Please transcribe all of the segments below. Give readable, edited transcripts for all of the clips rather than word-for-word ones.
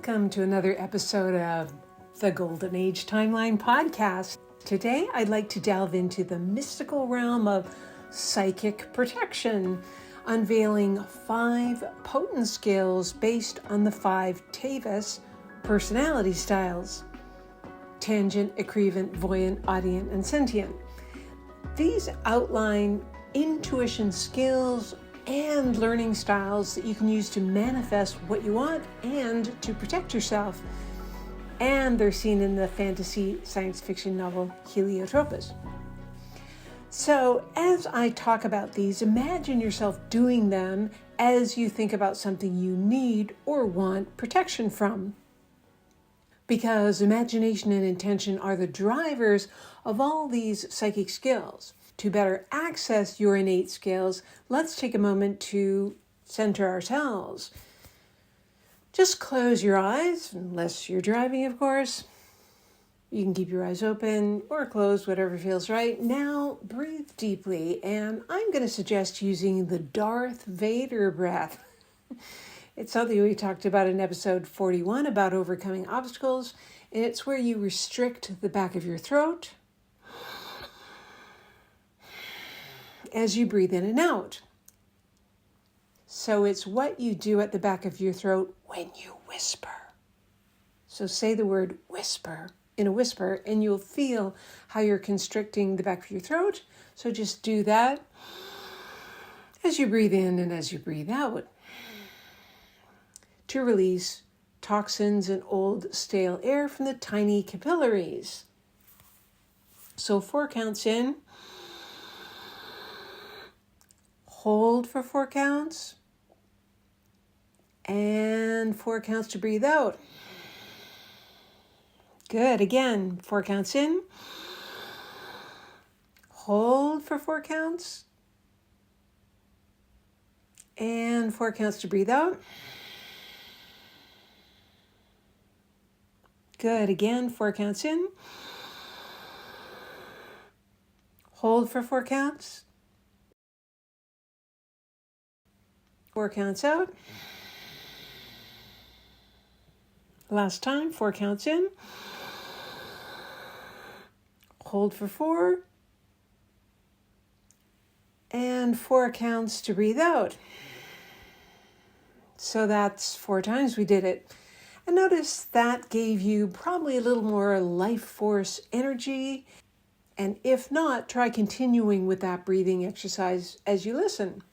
Welcome to another episode of the Golden Age Timeline podcast. Today, I'd like to delve into the mystical realm of psychic protection, unveiling 5 potent skills based on the 5 TEVAS personality styles: tangent, ecrivent, voyent, audient, and sentient. These outline intuition skills and learning styles that you can use to manifest what you want and to protect yourself. And they're seen in the fantasy science fiction novel Helio Tropez. So as I talk about these, imagine yourself doing them as you think about something you need or want protection from. Because imagination and intention are the drivers of all these psychic skills. To better access your innate skills, let's take a moment to center ourselves. Just close your eyes, unless you're driving, of course. You can keep your eyes open or closed, whatever feels right. Now, breathe deeply, and I'm going to suggest using the Darth Vader breath. It's something we talked about in episode 41 about overcoming obstacles, and it's where you restrict the back of your throat as you breathe in and out. So it's what you do at the back of your throat when you whisper. So say the word whisper in a whisper, and you'll feel how you're constricting the back of your throat. So just do that as you breathe in and as you breathe out to release toxins and old stale air from the tiny capillaries. So 4 counts in. Hold for 4 counts, and 4 counts to breathe out. Good. Again, 4 counts in. Hold for 4 counts, and 4 counts to breathe out. Good. Again, 4 counts in. Hold for 4 counts. 4 counts out. Last time, 4 counts in. Hold for 4. And 4 counts to breathe out. So that's 4 times we did it. And notice that gave you probably a little more life force energy. And if not, try continuing with that breathing exercise as you listen.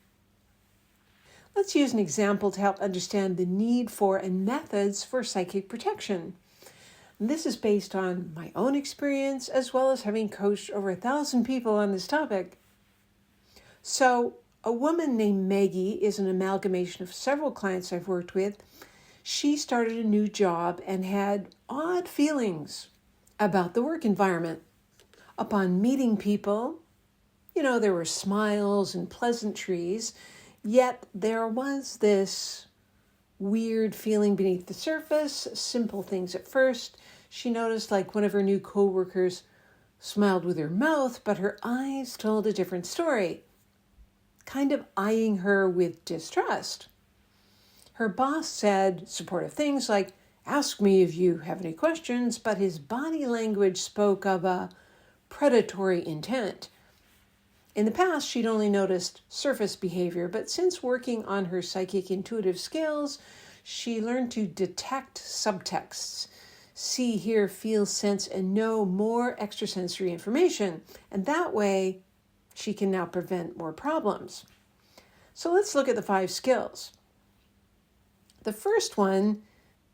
Let's use an example to help understand the need for and methods for psychic protection. This is based on my own experience as well as having coached over 1,000 people on this topic. So, a woman named Maggie is an amalgamation of several clients I've worked with. She started a new job and had odd feelings about the work environment. Upon meeting people, there were smiles and pleasantries. Yet there was this weird feeling beneath the surface, simple things at first. She noticed like one of her new coworkers smiled with her mouth, but her eyes told a different story, kind of eyeing her with distrust. Her boss said supportive things like, "Ask me if you have any questions," but his body language spoke of a predatory intent. In the past, she'd only noticed surface behavior, but since working on her psychic intuitive skills, she learned to detect subtexts, see, hear, feel, sense, and know more extrasensory information. And that way, she can now prevent more problems. So let's look at the 5 skills. The first one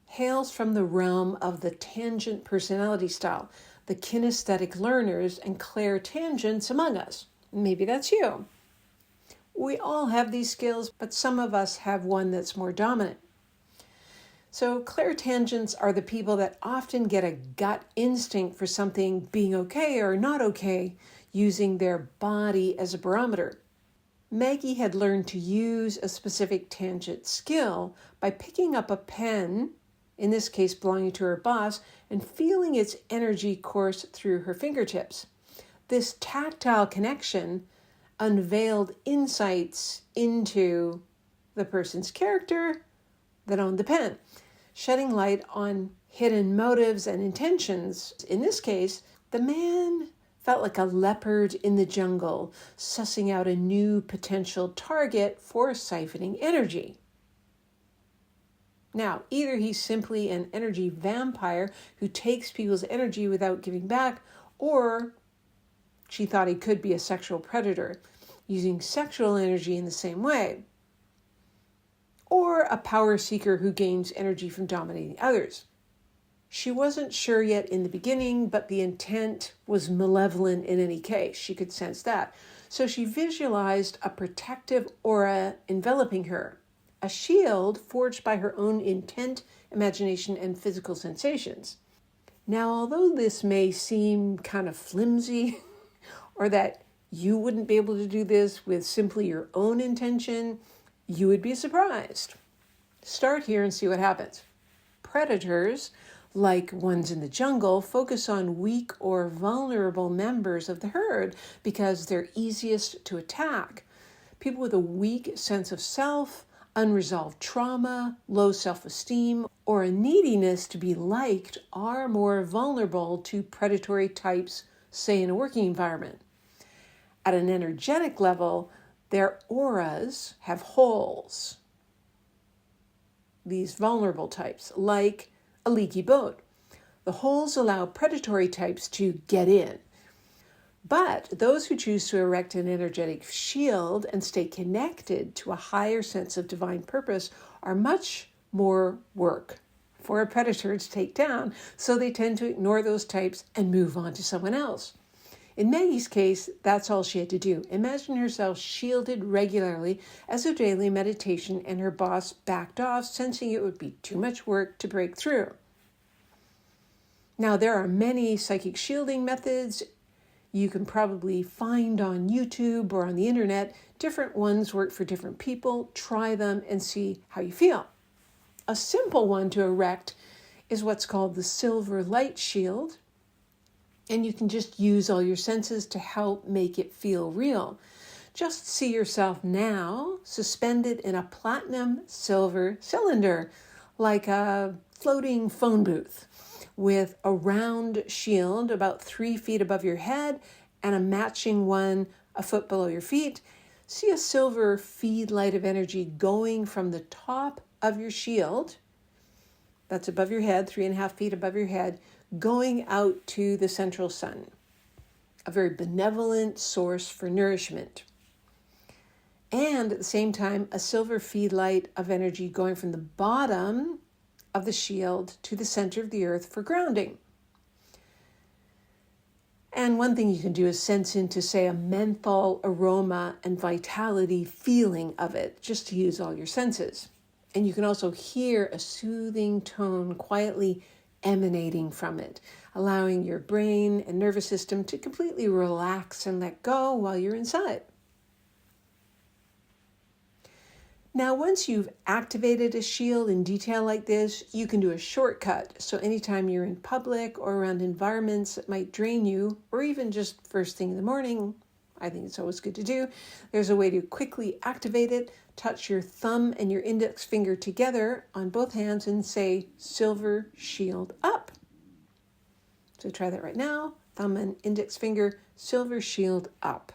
hails from the realm of the tangent personality style, the kinesthetic learners and clairtangents among us. Maybe that's you. We all have these skills, but some of us have one that's more dominant. So clairtangents are the people that often get a gut instinct for something being okay or not okay, using their body as a barometer. Maggie had learned to use a specific tangent skill by picking up a pen, in this case belonging to her boss, and feeling its energy course through her fingertips. This tactile connection unveiled insights into the person's character that owned the pen. shedding light on hidden motives and intentions. In this case, the man felt like a leopard in the jungle, sussing out a new potential target for siphoning energy. Now, either he's simply an energy vampire who takes people's energy without giving back, or she thought he could be a sexual predator, using sexual energy in the same way, or a power seeker who gains energy from dominating others. She wasn't sure yet in the beginning, but the intent was malevolent in any case. She could sense that. So she visualized a protective aura enveloping her, a shield forged by her own intent, imagination, and physical sensations. Now, although this may seem kind of flimsy, or that you wouldn't be able to do this with simply your own intention, you would be surprised. Start here and see what happens. Predators, like ones in the jungle, focus on weak or vulnerable members of the herd because they're easiest to attack. People with a weak sense of self, unresolved trauma, low self-esteem, or a neediness to be liked are more vulnerable to predatory types, say in a working environment. At an energetic level, their auras have holes. These vulnerable types, like a leaky boat. The holes allow predatory types to get in. But those who choose to erect an energetic shield and stay connected to a higher sense of divine purpose are much more work for a predator to take down, so they tend to ignore those types and move on to someone else. In Maggie's case, that's all she had to do. Imagine herself shielded regularly as her daily meditation, and her boss backed off, sensing it would be too much work to break through. Now, there are many psychic shielding methods you can probably find on YouTube or on the internet. Different ones work for different people. Try them and see how you feel. A simple one to erect is what's called the silver light shield. And you can just use all your senses to help make it feel real. Just see yourself now suspended in a platinum silver cylinder, like a floating phone booth, with a round shield about 3 feet above your head and a matching one a foot below your feet. See a silver feed light of energy going from the top of your shield, that's above your head, 3.5 feet above your head, going out to the central sun, a very benevolent source for nourishment. And at the same time, a silver feed light of energy going from the bottom of the shield to the center of the earth for grounding. And one thing you can do is sense into, say, a menthol aroma and vitality feeling of it, just to use all your senses. And you can also hear a soothing tone quietly emanating from it, allowing your brain and nervous system to completely relax and let go while you're inside. Now, once you've activated a shield in detail like this, you can do a shortcut. So anytime you're in public or around environments that might drain you, or even just first thing in the morning, I think it's always good to do, there's a way to quickly activate it. Touch your thumb and your index finger together on both hands and say, silver shield up. So try that right now. Thumb and index finger, silver shield up.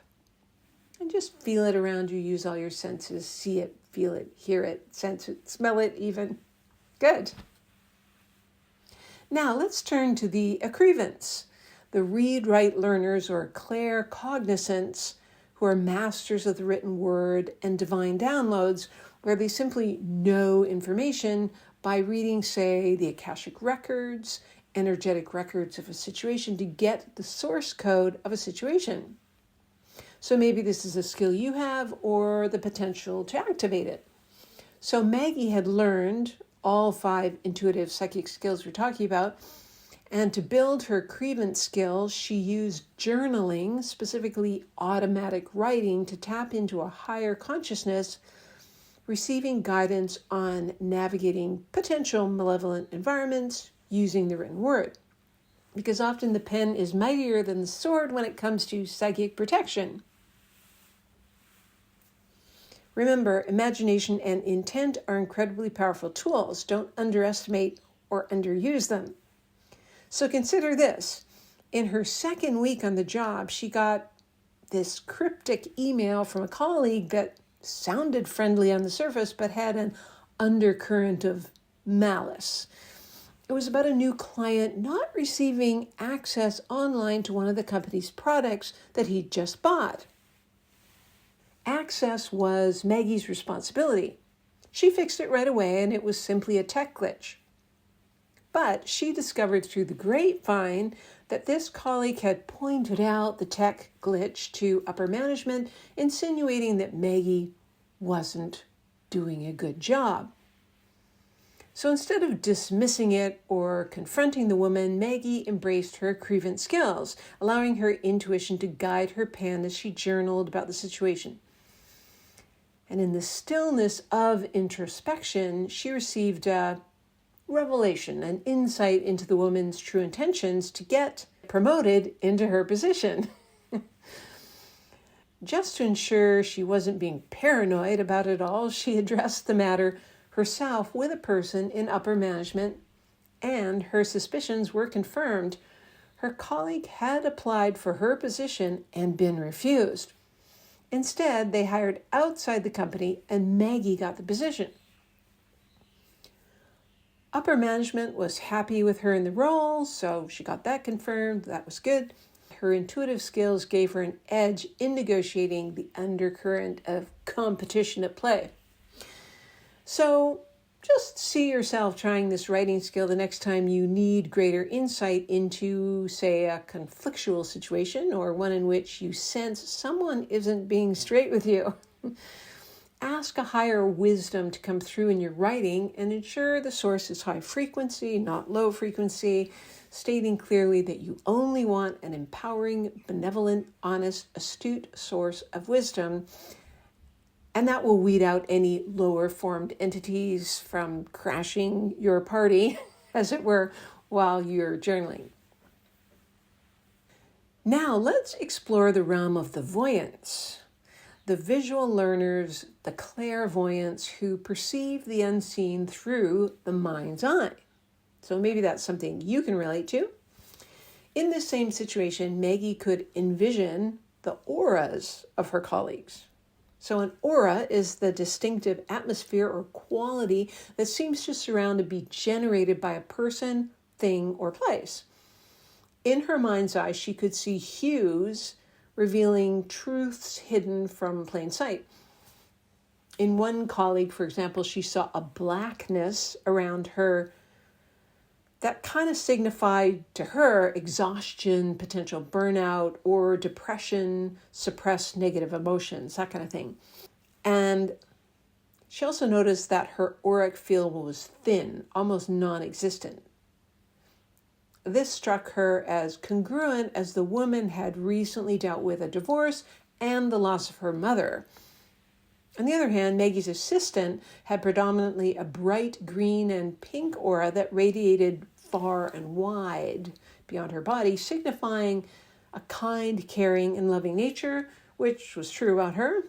And just feel it around you. Use all your senses. See it, feel it, hear it, sense it, smell it even. Good. Now let's turn to the Ecrivents, the read-write learners or claircognizants, who are masters of the written word and divine downloads, where they simply know information by reading, say, the Akashic records, energetic records of a situation to get the source code of a situation. So maybe this is a skill you have or the potential to activate it. So Maggie had learned all 5 intuitive psychic skills we're talking about. And to build her Ecrivent skill, she used journaling, specifically automatic writing, to tap into a higher consciousness, receiving guidance on navigating potential malevolent environments using the written word. Because often the pen is mightier than the sword when it comes to psychic protection. Remember, imagination and intent are incredibly powerful tools. Don't underestimate or underuse them. So consider this. In her second week on the job, she got this cryptic email from a colleague that sounded friendly on the surface, but had an undercurrent of malice. It was about a new client not receiving access online to one of the company's products that he'd just bought. Access was Maggie's responsibility. She fixed it right away, and it was simply a tech glitch. But she discovered through the grapevine that this colleague had pointed out the tech glitch to upper management, insinuating that Maggie wasn't doing a good job. So instead of dismissing it or confronting the woman, Maggie embraced her Ecrivent skills, allowing her intuition to guide her pen as she journaled about the situation. And in the stillness of introspection, she received a revelation, an insight into the woman's true intentions to get promoted into her position. Just to ensure she wasn't being paranoid about it all, she addressed the matter herself with a person in upper management, and her suspicions were confirmed. Her colleague had applied for her position and been refused. Instead, they hired outside the company, and Maggie got the position. Upper management was happy with her in the role, so she got that confirmed. That was good. Her intuitive skills gave her an edge in negotiating the undercurrent of competition at play. So just see yourself trying this writing skill the next time you need greater insight into, say, a conflictual situation or one in which you sense someone isn't being straight with you. Ask a higher wisdom to come through in your writing and ensure the source is high frequency, not low frequency, stating clearly that you only want an empowering, benevolent, honest, astute source of wisdom. And that will weed out any lower formed entities from crashing your party, as it were, while you're journaling. Now let's explore the realm of the voyants, the visual learners, the clairvoyants who perceive the unseen through the mind's eye. So maybe that's something you can relate to. In this same situation, Maggie could envision the auras of her colleagues. So an aura is the distinctive atmosphere or quality that seems to surround and be generated by a person, thing, or place. In her mind's eye, she could see hues revealing truths hidden from plain sight. In one colleague, for example, she saw a blackness around her that kind of signified to her exhaustion, potential burnout, or depression, suppressed negative emotions, that kind of thing. And she also noticed that her auric field was thin, almost non-existent. This struck her as congruent as the woman had recently dealt with a divorce and the loss of her mother. On the other hand, Maggie's assistant had predominantly a bright green and pink aura that radiated far and wide beyond her body, signifying a kind, caring, and loving nature, which was true about her.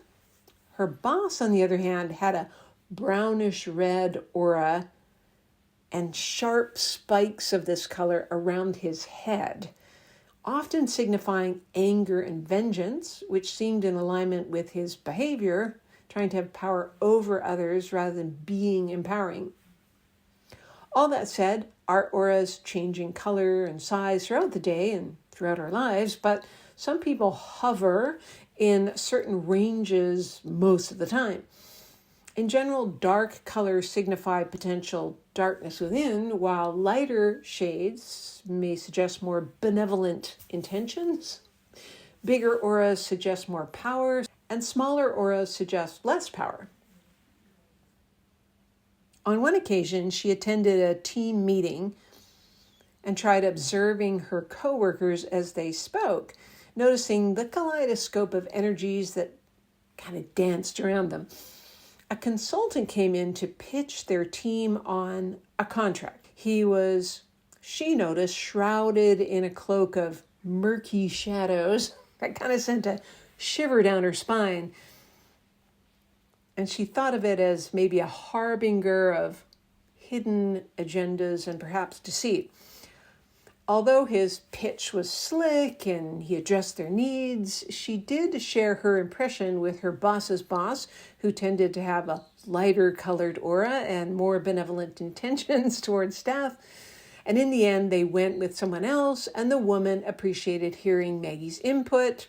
Her boss, on the other hand, had a brownish red aura and sharp spikes of this color around his head, often signifying anger and vengeance, which seemed in alignment with his behavior, trying to have power over others rather than being empowering. All that said, our auras change in color and size throughout the day and throughout our lives, but some people hover in certain ranges most of the time. In general, dark colors signify potential darkness within, while lighter shades may suggest more benevolent intentions. Bigger auras suggest more power, and smaller auras suggest less power. On one occasion, she attended a team meeting and tried observing her coworkers as they spoke, noticing the kaleidoscope of energies that kind of danced around them. A consultant came in to pitch their team on a contract. He was, she noticed, shrouded in a cloak of murky shadows that kind of sent a shiver down her spine. And she thought of it as maybe a harbinger of hidden agendas and perhaps deceit. Although his pitch was slick and he addressed their needs, she did share her impression with her boss's boss, who tended to have a lighter colored aura and more benevolent intentions towards staff. And in the end, they went with someone else, and the woman appreciated hearing Maggie's input.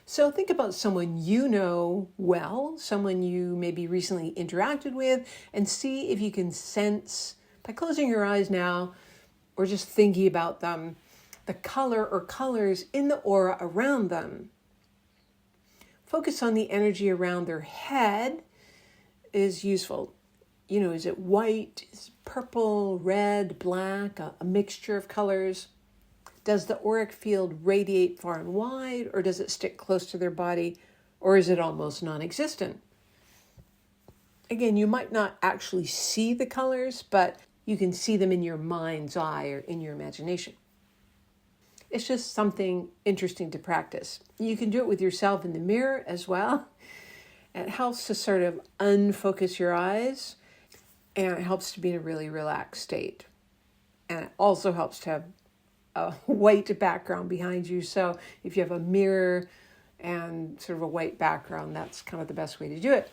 So think about someone you know well, someone you maybe recently interacted with, and see if you can sense, by closing your eyes now, or just thinking about them, the color or colors in the aura around them. Focus on the energy around their head is useful. Is it white, is it purple, red, black, a mixture of colors? Does the auric field radiate far and wide, or does it stick close to their body, or is it almost non-existent? Again, you might not actually see the colors, but you can see them in your mind's eye or in your imagination. It's just something interesting to practice. You can do it with yourself in the mirror as well. It helps to sort of unfocus your eyes, and it helps to be in a really relaxed state. And it also helps to have a white background behind you. So if you have a mirror and sort of a white background, that's kind of the best way to do it.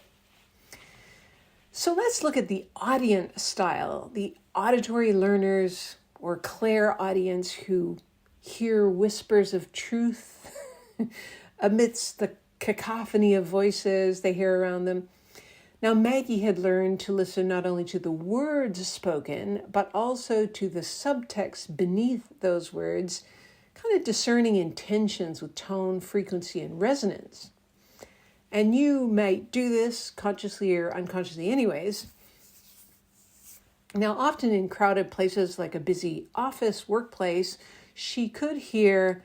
So let's look at the audient style, the auditory learners or clairaudience who hear whispers of truth amidst the cacophony of voices they hear around them. Now, Maggie had learned to listen not only to the words spoken, but also to the subtext beneath those words, kind of discerning intentions with tone, frequency, and resonance. And you might do this consciously or unconsciously anyways. Now, often in crowded places like a busy office, workplace, she could hear,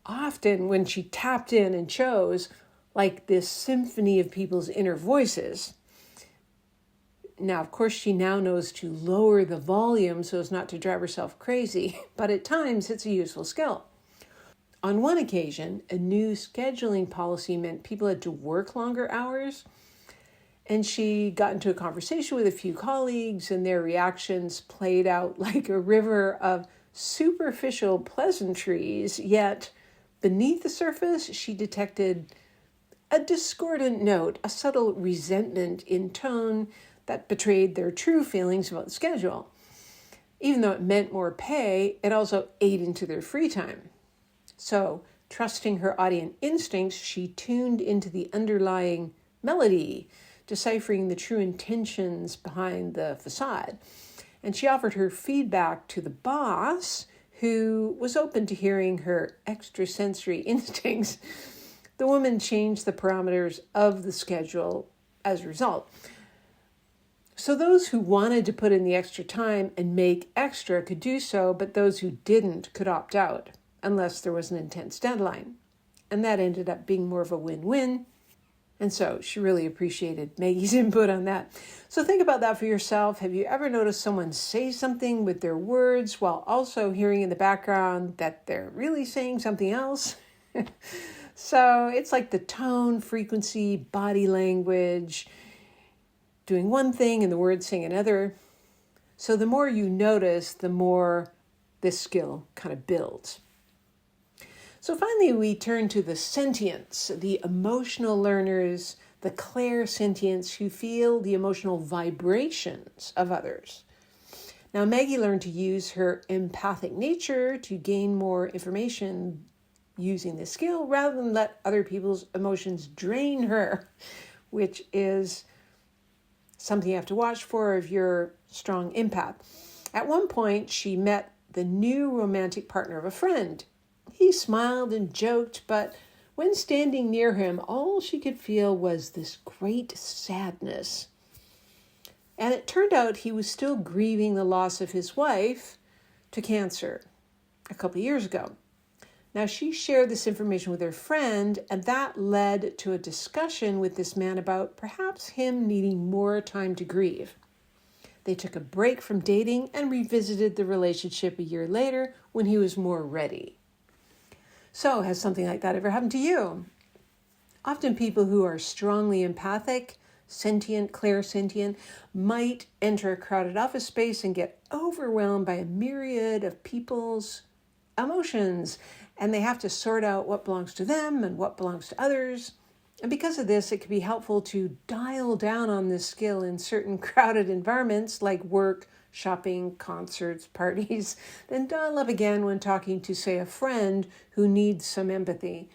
often when she tapped in and chose, like this symphony of people's inner voices. Now, of course, she now knows to lower the volume so as not to drive herself crazy, but at times it's a useful skill. On one occasion, a new scheduling policy meant people had to work longer hours, and she got into a conversation with a few colleagues, and their reactions played out like a river of superficial pleasantries, yet beneath the surface, she detected a discordant note, a subtle resentment in tone that betrayed their true feelings about the schedule. Even though it meant more pay, it also ate into their free time. So, trusting her audient instincts, she tuned into the underlying melody, deciphering the true intentions behind the facade. And she offered her feedback to the boss, who was open to hearing her extrasensory instincts. The woman changed the parameters of the schedule as a result. So those who wanted to put in the extra time and make extra could do so, but those who didn't could opt out, unless there was an intense deadline. And that ended up being more of a win-win. And so she really appreciated Maggie's input on that. So think about that for yourself. Have you ever noticed someone say something with their words while also hearing in the background that they're really saying something else? So it's like the tone, frequency, body language, doing one thing and the words saying another. So the more you notice, the more this skill kind of builds. So finally, we turn to the sentients, the emotional learners, the clairsentients who feel the emotional vibrations of others. Now, Maggie learned to use her empathic nature to gain more information using this skill rather than let other people's emotions drain her, which is something you have to watch for if you're strong empath. At one point, she met the new romantic partner of a friend. He smiled and joked, but when standing near him, all she could feel was this great sadness. And it turned out he was still grieving the loss of his wife to cancer a couple of years ago. Now, she shared this information with her friend, and that led to a discussion with this man about perhaps him needing more time to grieve. They took a break from dating and revisited the relationship a year later when he was more ready. So, has something like that ever happened to you? Often people who are strongly empathic, sentient, clairsentient, might enter a crowded office space and get overwhelmed by a myriad of people's emotions, and they have to sort out what belongs to them and what belongs to others. And because of this, it can be helpful to dial down on this skill in certain crowded environments like work, shopping, concerts, parties, then dial up again when talking to, say, a friend who needs some empathy.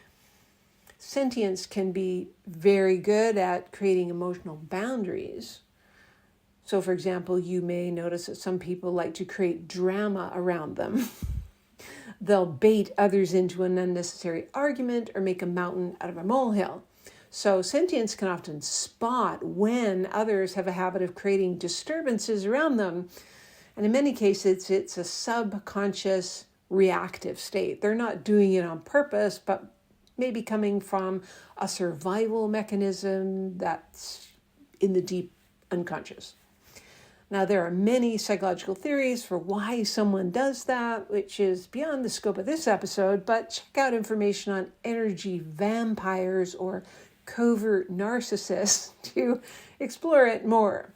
Sentience can be very good at creating emotional boundaries. So, for example, you may notice that some people like to create drama around them. They'll bait others into an unnecessary argument or make a mountain out of a molehill. So sentience can often spot when others have a habit of creating disturbances around them. And in many cases, it's a subconscious reactive state. They're not doing it on purpose, but maybe coming from a survival mechanism that's in the deep unconscious. Now, there are many psychological theories for why someone does that, which is beyond the scope of this episode, but check out information on energy vampires or covert narcissists to explore it more.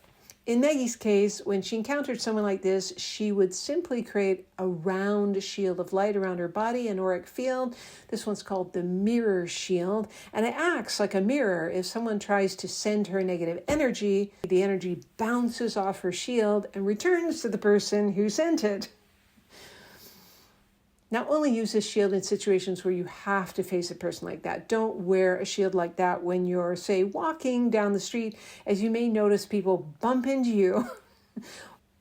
In Maggie's case, when she encountered someone like this, she would simply create a round shield of light around her body, an auric field. This one's called the mirror shield, and it acts like a mirror. If someone tries to send her negative energy, the energy bounces off her shield and returns to the person who sent it. Now, only use this shield in situations where you have to face a person like that. Don't wear a shield like that when you're, say, walking down the street, as you may notice people bump into you.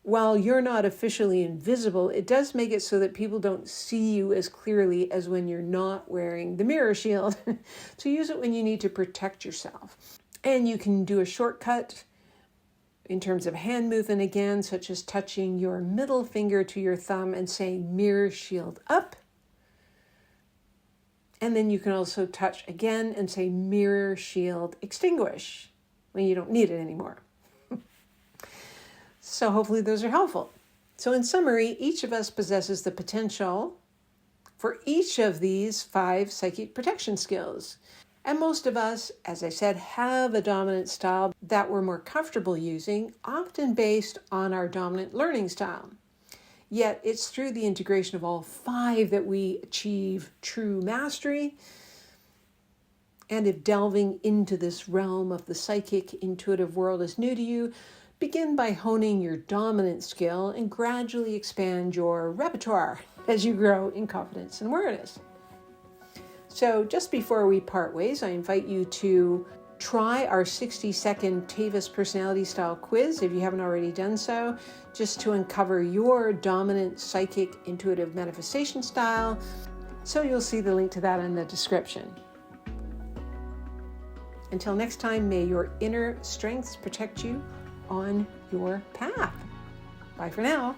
While you're not officially invisible, it does make it so that people don't see you as clearly as when you're not wearing the mirror shield. So use it when you need to protect yourself. And you can do a shortcut in terms of hand movement again, such as touching your middle finger to your thumb and saying mirror shield up. And then you can also touch again and say mirror shield extinguish when you don't need it anymore. So hopefully those are helpful. So in summary, each of us possesses the potential for each of these 5 psychic protection skills. And most of us, as I said, have a dominant style that we're more comfortable using, often based on our dominant learning style. Yet it's through the integration of all 5 that we achieve true mastery. And if delving into this realm of the psychic intuitive world is new to you, begin by honing your dominant skill and gradually expand your repertoire as you grow in confidence and awareness. So just before we part ways, I invite you to try our 60-second TEVAS personality style quiz if you haven't already done so, just to uncover your dominant psychic intuitive manifestation style. So you'll see the link to that in the description. Until next time, may your inner strengths protect you on your path. Bye for now.